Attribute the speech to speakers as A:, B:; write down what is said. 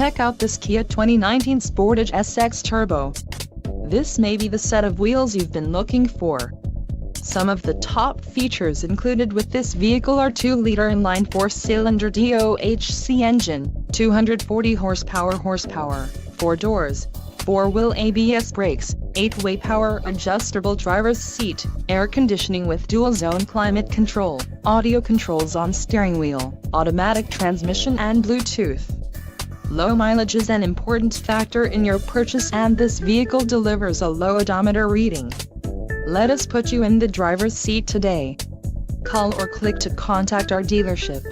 A: Check out this Kia 2019 Sportage SX Turbo. This may be the set of wheels you've been looking for. Some of the top features included with this vehicle are 2-liter inline 4-cylinder DOHC engine, 240 horsepower, 4 doors, 4-wheel ABS brakes, 8-way power adjustable driver's seat, air conditioning with dual-zone climate control, audio controls on steering wheel, automatic transmission and Bluetooth. Low mileage is an important factor in your purchase, and this vehicle delivers a low odometer reading. Let us put you in the driver's seat today. Call or click to contact our dealership.